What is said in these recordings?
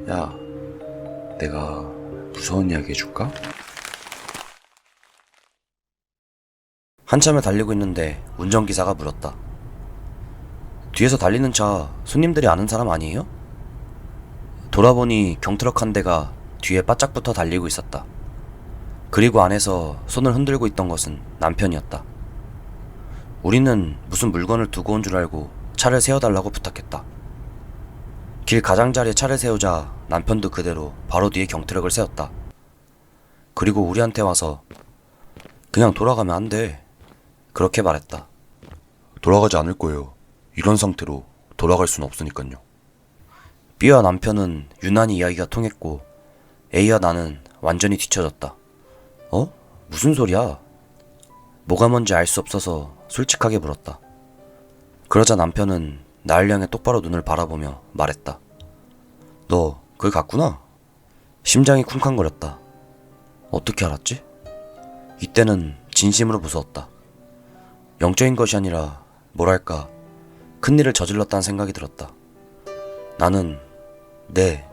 야, 내가 무서운 이야기 해줄까? 한참을 달리고 있는데 운전기사가 물었다. 뒤에서 달리는 차 손님들이 아는 사람 아니에요? 돌아보니 경트럭 한 대가 뒤에 바짝 붙어 달리고 있었다. 그리고 안에서 손을 흔들고 있던 것은 남편이었다. 우리는 무슨 물건을 두고 온 줄 알고 차를 세워달라고 부탁했다. 길 가장자리에 차를 세우자 남편도 그대로 바로 뒤에 경트럭을 세웠다. 그리고 우리한테 와서 그냥 돌아가면 안 돼, 그렇게 말했다. 돌아가지 않을 거예요. 이런 상태로 돌아갈 순 없으니까요. B와 남편은 유난히 이야기가 통했고 A와 나는 완전히 뒤쳐졌다. 어? 무슨 소리야? 뭐가 뭔지 알 수 없어서 솔직하게 물었다. 그러자 남편은 나를 향해 똑바로 눈을 바라보며 말했다. 너 그걸 갔구나? 심장이 쿵쾅거렸다. 어떻게 알았지? 이때는 진심으로 무서웠다. 영적인 것이 아니라 뭐랄까 큰일을 저질렀다는 생각이 들었다. 나는 네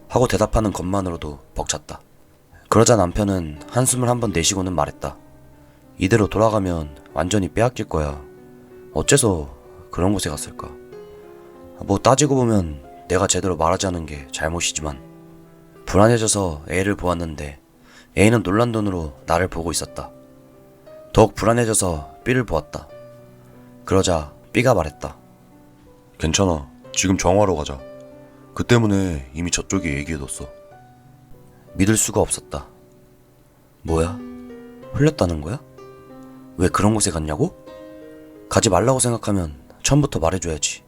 하고 대답하는 것만으로도 벅찼다. 그러자 남편은 한숨을 한번 내쉬고는 말했다. 이대로 돌아가면 완전히 빼앗길 거야. 어째서 그런 곳에 갔을까? 뭐 따지고 보면 내가 제대로 말하지 않은 게 잘못이지만 불안해져서 A를 보았는데 A는 놀란 눈으로 나를 보고 있었다. 더욱 불안해져서 B를 보았다. 그러자 B가 말했다. 괜찮아. 지금 정화로 가자. 그 때문에 이미 저쪽에 얘기해뒀어. 믿을 수가 없었다. 뭐야? 흘렸다는 거야? 왜 그런 곳에 갔냐고? 가지 말라고 생각하면 처음부터 말해줘야지.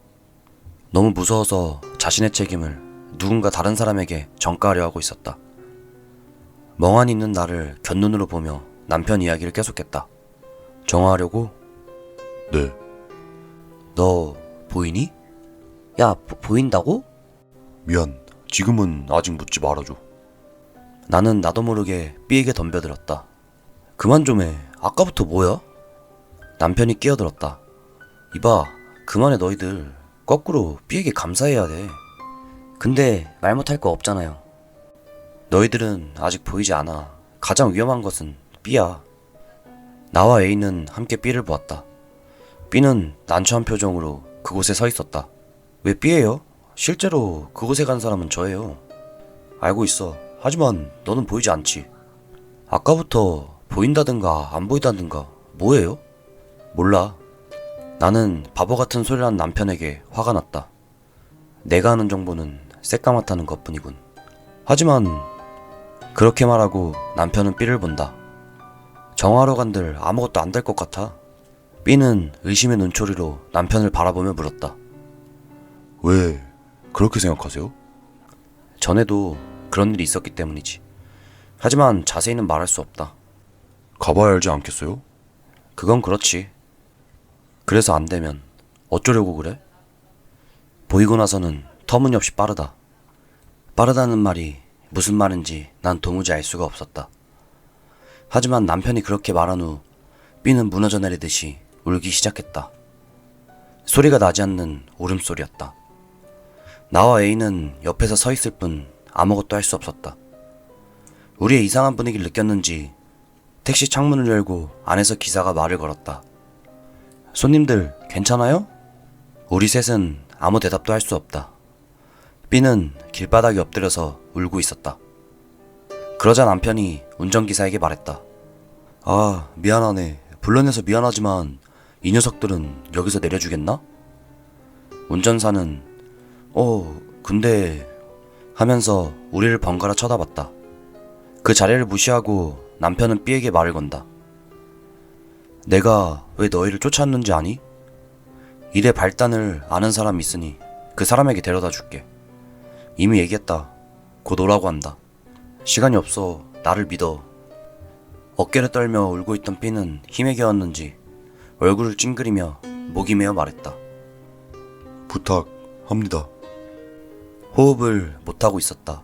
너무 무서워서 자신의 책임을 누군가 다른 사람에게 전가하려 하고 있었다. 멍하니 있는 나를 곁눈으로 보며 남편 이야기를 계속했다. 정화하려고? 네. 너 보이니? 야, 보인다고? 미안. 지금은 아직 묻지 말아줘. 나는 나도 모르게 B에게 덤벼들었다. 그만 좀 해. 아까부터 뭐야? 남편이 끼어들었다. 이봐, 그만해 너희들. 거꾸로 B에게 감사해야 돼. 근데 말 못할 거 없잖아요. 너희들은 아직 보이지 않아. 가장 위험한 것은 B야. 나와 A는 함께 B를 보았다. B는 난처한 표정으로 그곳에 서 있었다. 왜 B예요? 실제로 그곳에 간 사람은 저예요. 알고 있어. 하지만 너는 보이지 않지. 아까부터 보인다든가 안 보인다든가 뭐예요? 몰라. 나는 바보 같은 소리를 한 남편에게 화가 났다. 내가 아는 정보는 새까맣다는 것뿐이군. 하지만 그렇게 말하고 남편은 B를 본다. 정화로 간들 아무것도 안 될 것 같아. B는 의심의 눈초리로 남편을 바라보며 물었다. 왜 그렇게 생각하세요? 전에도 그런 일이 있었기 때문이지. 하지만 자세히는 말할 수 없다. 가봐야 알지 않겠어요? 그건 그렇지. 그래서 안 되면 어쩌려고 그래? 보이고 나서는 터무니없이 빠르다. 빠르다는 말이 무슨 말인지 난 도무지 알 수가 없었다. 하지만 남편이 그렇게 말한 후 B는 무너져 내리듯이 울기 시작했다. 소리가 나지 않는 울음소리였다. 나와 A는 옆에서 서 있을 뿐 아무것도 할 수 없었다. 우리의 이상한 분위기를 느꼈는지 택시 창문을 열고 안에서 기사가 말을 걸었다. 손님들 괜찮아요? 우리 셋은 아무 대답도 할 수 없다. B는 길바닥에 엎드려서 울고 있었다. 그러자 남편이 운전기사에게 말했다. 아, 미안하네. 불러내서 미안하지만 이 녀석들은 여기서 내려주겠나? 운전사는 근데 하면서 우리를 번갈아 쳐다봤다. 그 자리를 무시하고 남편은 B에게 말을 건다. 내가 왜 너희를 쫓아왔는지 아니? 일의 발단을 아는 사람이 있으니 그 사람에게 데려다 줄게. 이미 얘기했다. 곧 오라고 한다. 시간이 없어. 나를 믿어. 어깨를 떨며 울고 있던 B는 힘에 겨웠는지 얼굴을 찡그리며 목이 메어 말했다. 부탁합니다. 호흡을 못하고 있었다.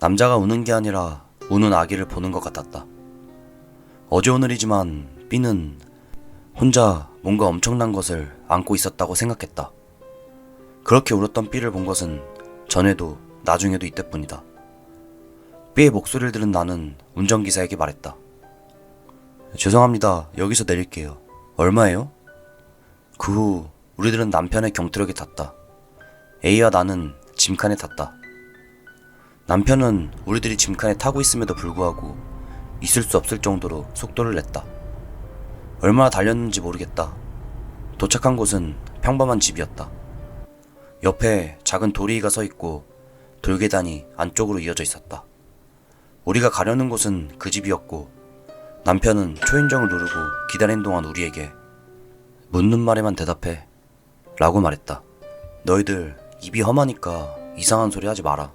남자가 우는 게 아니라 우는 아기를 보는 것 같았다. 어제 오늘이지만 B는 혼자 뭔가 엄청난 것을 안고 있었다고 생각했다. 그렇게 울었던 B를 본 것은 전에도 나중에도 이때뿐이다. B의 목소리를 들은 나는 운전기사에게 말했다. 죄송합니다. 여기서 내릴게요. 얼마예요? 그 후 우리들은 남편의 경트럭에 탔다. A와 나는 짐칸에 탔다. 남편은 우리들이 짐칸에 타고 있음에도 불구하고 있을 수 없을 정도로 속도를 냈다. 얼마나 달렸는지 모르겠다. 도착한 곳은 평범한 집이었다. 옆에 작은 도리이가 서 있고 돌계단이 안쪽으로 이어져 있었다. 우리가 가려는 곳은 그 집이었고 남편은 초인종을 누르고 기다리는 동안 우리에게 묻는 말에만 대답해 라고 말했다. 너희들 입이 험하니까 이상한 소리 하지 마라.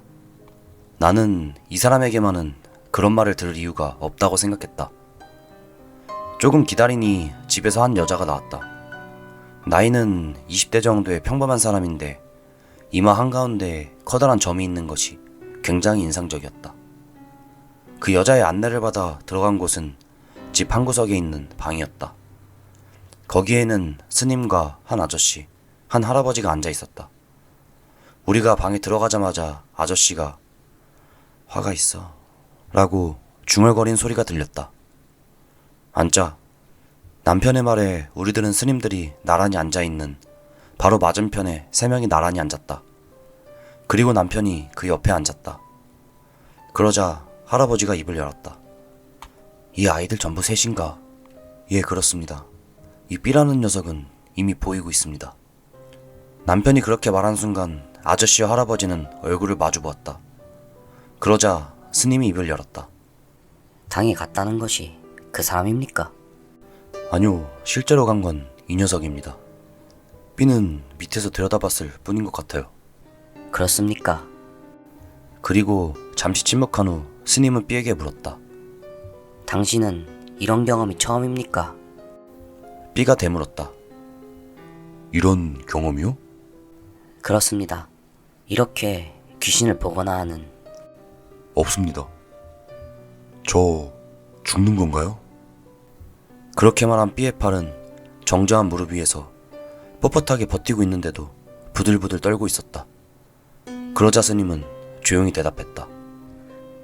나는 이 사람에게만은 그런 말을 들을 이유가 없다고 생각했다. 조금 기다리니 집에서 한 여자가 나왔다. 나이는 20대 정도의 평범한 사람인데 이마 한가운데 커다란 점이 있는 것이 굉장히 인상적이었다. 그 여자의 안내를 받아 들어간 곳은 집 한 구석에 있는 방이었다. 거기에는 스님과 한 아저씨, 한 할아버지가 앉아 있었다. 우리가 방에 들어가자마자 아저씨가 화가 있어 라고 중얼거린 소리가 들렸다. 앉자. 남편의 말에 우리들은 스님들이 나란히 앉아있는 바로 맞은편에 3명이 나란히 앉았다. 그리고 남편이 그 옆에 앉았다. 그러자 할아버지가 입을 열었다. 이 아이들 전부 셋인가? 예, 그렇습니다. 이 B라는 녀석은 이미 보이고 있습니다. 남편이 그렇게 말한 순간 아저씨와 할아버지는 얼굴을 마주 보았다. 그러자 스님이 입을 열었다. 당에 갔다는 것이 그 사람입니까? 아니요, 실제로 간 건 이 녀석입니다. B는 밑에서 들여다봤을 뿐인 것 같아요. 그렇습니까? 그리고 잠시 침묵한 후 스님은 B에게 물었다. 당신은 이런 경험이 처음입니까? B가 되물었다. 이런 경험이요? 그렇습니다. 이렇게 귀신을 보거나 하는. 없습니다. 저 죽는 건가요? 그렇게 말한 B의 팔은 정저한 무릎 위에서 뻣뻣하게 버티고 있는데도 부들부들 떨고 있었다. 그러자 스님은 조용히 대답했다.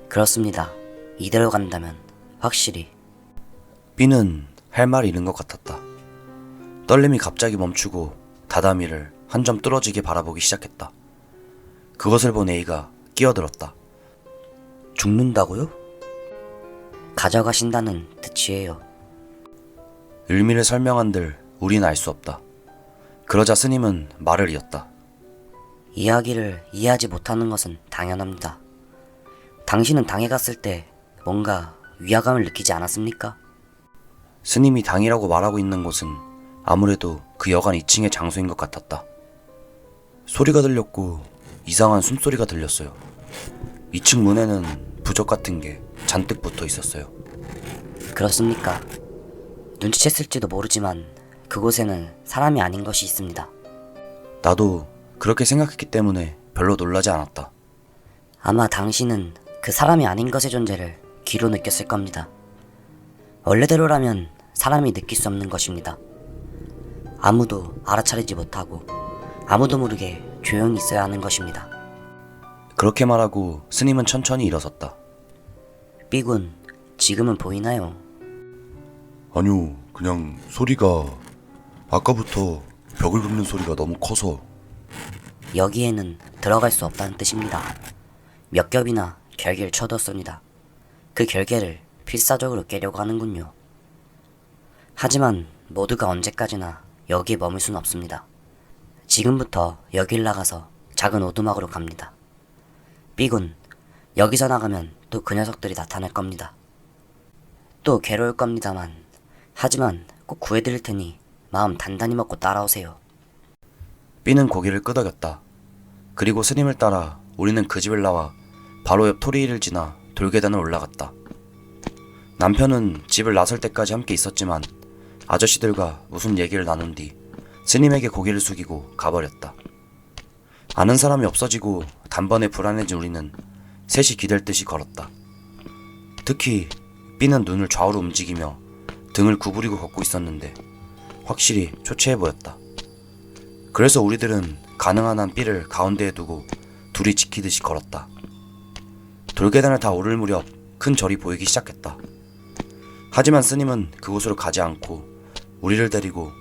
그렇습니다. 이대로 간다면 확실히. B는 할 말을 잃은 것 같았다. 떨림이 갑자기 멈추고 다다미를 한 점 뚫어지게 바라보기 시작했다. 그것을 본 A가 끼어들었다. 죽는다고요? 가져가신다는 뜻이에요. 의미를 설명한들 우린 알 수 없다. 그러자 스님은 말을 이었다. 이야기를 이해하지 못하는 것은 당연합니다. 당신은 당에 갔을 때 뭔가 위화감을 느끼지 않았습니까? 스님이 당이라고 말하고 있는 곳은 아무래도 그 여관 2층의 장소인 것 같았다. 소리가 들렸고 이상한 숨소리가 들렸어요. 2층 문에는 부적 같은 게 잔뜩 붙어 있었어요. 그렇습니까? 눈치챘을지도 모르지만 그곳에는 사람이 아닌 것이 있습니다. 나도 그렇게 생각했기 때문에 별로 놀라지 않았다. 아마 당신은 그 사람이 아닌 것의 존재를 귀로 느꼈을 겁니다. 원래대로라면 사람이 느낄 수 없는 것입니다. 아무도 알아차리지 못하고 아무도 모르게 조용히 있어야 하는 것입니다. 그렇게 말하고 스님은 천천히 일어섰다. B군, 지금은 보이나요? 아니요, 그냥 소리가 아까부터 벽을 긁는 소리가 너무 커서. 여기에는 들어갈 수 없다는 뜻입니다. 몇 겹이나 결계를 쳐뒀습니다. 그 결계를 필사적으로 깨려고 하는군요. 하지만 모두가 언제까지나 여기에 머물 수는 없습니다. 지금부터 여길 나가서 작은 오두막으로 갑니다. B군, 여기서 나가면 또 그 녀석들이 나타날 겁니다. 또 괴로울 겁니다만, 하지만 꼭 구해드릴 테니 마음 단단히 먹고 따라오세요. B는 고개를 끄덕였다. 그리고 스님을 따라 우리는 그 집을 나와 바로 옆 토리를 지나 돌계단을 올라갔다. 남편은 집을 나설 때까지 함께 있었지만 아저씨들과 무슨 얘기를 나눈 뒤 스님에게 고개를 숙이고 가버렸다. 아는 사람이 없어지고 단번에 불안해진 우리는 셋이 기댈 듯이 걸었다. 특히 B는 눈을 좌우로 움직이며 등을 구부리고 걷고 있었는데 확실히 초췌해 보였다. 그래서 우리들은 가능한 한 B를 가운데에 두고 둘이 지키듯이 걸었다. 돌계단을 다 오를 무렵 큰 절이 보이기 시작했다. 하지만 스님은 그곳으로 가지 않고 우리를 데리고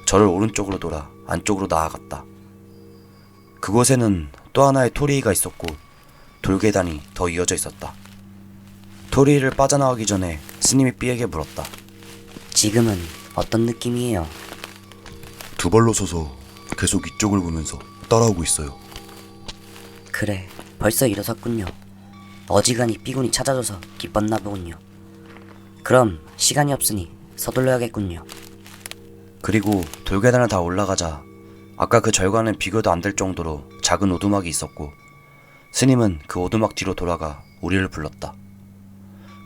절을 오른쪽으로 돌아 안쪽으로 나아갔다. 그곳에는 또 하나의 토리이가 있었고 돌계단이 더 이어져 있었다. 토리이를 빠져나가기 전에 스님이 삐에게 물었다. 지금은 어떤 느낌이에요? 두 발로 서서 계속 이쪽을 보면서 따라오고 있어요. 그래, 벌써 일어섰군요. 어지간히 삐군이 찾아줘서 기뻤나 보군요. 그럼 시간이 없으니 서둘러야겠군요. 그리고 돌계단을 다 올라가자 아까 그 절과는 비교도 안 될 정도로 작은 오두막이 있었고 스님은 그 오두막 뒤로 돌아가 우리를 불렀다.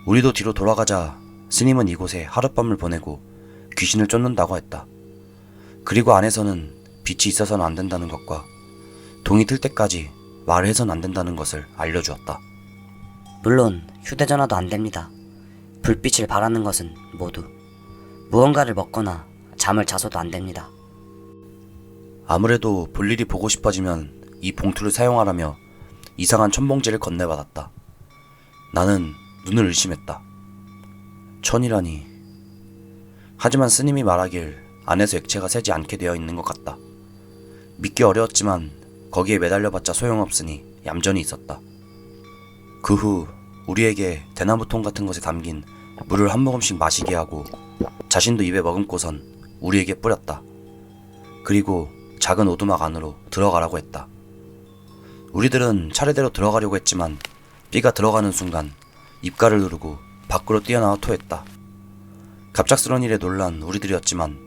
우리도 뒤로 돌아가자 스님은 이곳에 하룻밤을 보내고 귀신을 쫓는다고 했다. 그리고 안에서는 빛이 있어서는 안 된다는 것과 동이 틀 때까지 말을 해서는 안 된다는 것을 알려주었다. 물론 휴대전화도 안 됩니다. 불빛을 바라는 것은 모두 무언가를 먹거나 잠을 자서도 안 됩니다. 아무래도 볼일이 보고 싶어지면 이 봉투를 사용하라며 이상한 천봉지를 건네받았다. 나는 눈을 의심했다. 천이라니. 하지만 스님이 말하길 안에서 액체가 새지 않게 되어 있는 것 같다. 믿기 어려웠지만 거기에 매달려봤자 소용없으니 얌전히 있었다. 그 후 우리에게 대나무통 같은 것에 담긴 물을 한 모금씩 마시게 하고 자신도 입에 머금고선 우리에게 뿌렸다. 그리고 작은 오두막 안으로 들어가라고 했다. 우리들은 차례대로 들어가려고 했지만 삐가 들어가는 순간 입가를 누르고 밖으로 뛰어나와 토했다. 갑작스러운 일에 놀란 우리들이었지만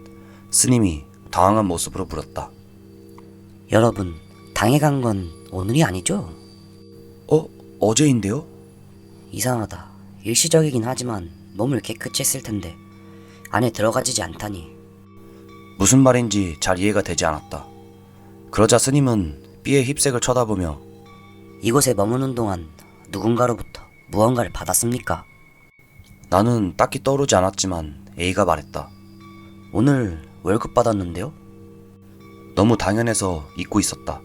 스님이 당황한 모습으로 물었다. 여러분, 당해간 건 오늘이 아니죠? 어제인데요? 이상하다. 일시적이긴 하지만 몸을 깨끗이 했을 텐데 안에 들어가지지 않다니. 무슨 말인지 잘 이해가 되지 않았다. 그러자 스님은 삐의 힙색을 쳐다보며 이곳에 머무는 동안 누군가로부터 무언가를 받았습니까? 나는 딱히 떠오르지 않았지만 A가 말했다. 오늘 월급 받았는데요? 너무 당연해서 잊고 있었다.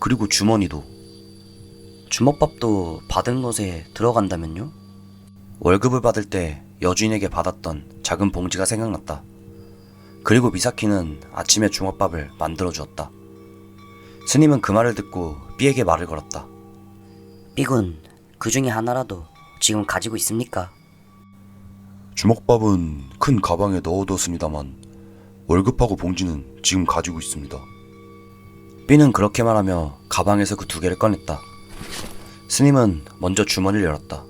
그리고 주머니도. 주먹밥도 받은 것에 들어간다면요? 월급을 받을 때 여주인에게 받았던 작은 봉지가 생각났다. 그리고 미사키는 아침에 중업밥을 만들어 주었다. 스님은 그 말을 듣고 B에게 말을 걸었다. 삐군, 그 중에 하나라도 지금 가지고 있습니까? 주먹밥은 큰 가방에 넣어뒀습니다만 월급하고 봉지는 지금 가지고 있습니다. B는 그렇게 말하며 가방에서 그 두 개를 꺼냈다. 스님은 먼저 주머니를 열었다.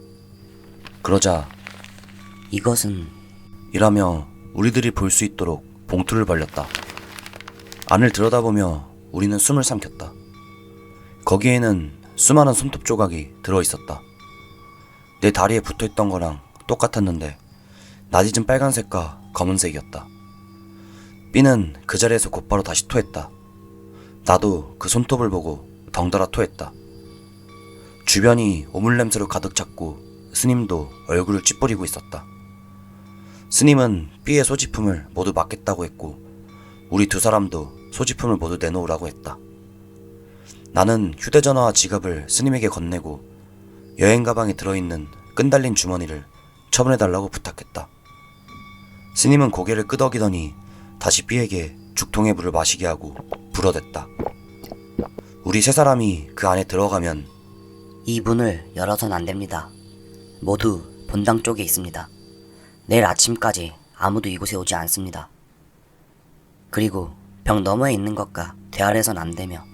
그러자 이것은 이라며 우리들이 볼 수 있도록 봉투를 벌렸다. 안을 들여다보며 우리는 숨을 삼켰다. 거기에는 수많은 손톱 조각이 들어있었다. 내 다리에 붙어있던 거랑 똑같았는데 낯익은 빨간색과 검은색이었다. B는 그 자리에서 곧바로 다시 토했다. 나도 그 손톱을 보고 덩달아 토했다. 주변이 오물 냄새로 가득 찼고 스님도 얼굴을 찌푸리고 있었다. 스님은 B의 소지품을 모두 맡겠다고 했고 우리 두 사람도 소지품을 모두 내놓으라고 했다. 나는 휴대전화와 지갑을 스님에게 건네고 여행 가방에 들어있는 끈달린 주머니를 처분해달라고 부탁했다. 스님은 고개를 끄덕이더니 다시 B에게 죽통의 물을 마시게 하고 불어댔다. 우리 세 사람이 그 안에 들어가면 이 문을 열어선 안 됩니다. 모두 본당 쪽에 있습니다. 내일 아침까지 아무도 이곳에 오지 않습니다. 그리고 벽 너머에 있는 것과 대화를 해선 안 되며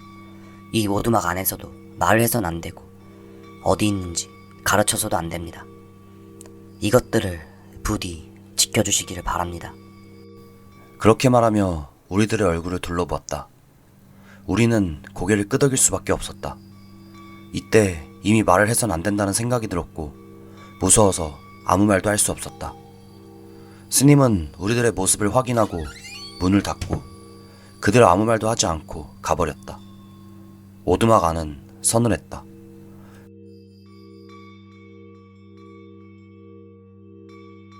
이 오두막 안에서도 말을 해선 안 되고 어디 있는지 가르쳐서도 안 됩니다. 이것들을 부디 지켜주시기를 바랍니다. 그렇게 말하며 우리들의 얼굴을 둘러보았다. 우리는 고개를 끄덕일 수밖에 없었다. 이때 이미 말을 해선 안 된다는 생각이 들었고 무서워서 아무 말도 할 수 없었다. 스님은 우리들의 모습을 확인하고 문을 닫고 그대로 아무 말도 하지 않고 가버렸다. 오두막 안은 서늘했다.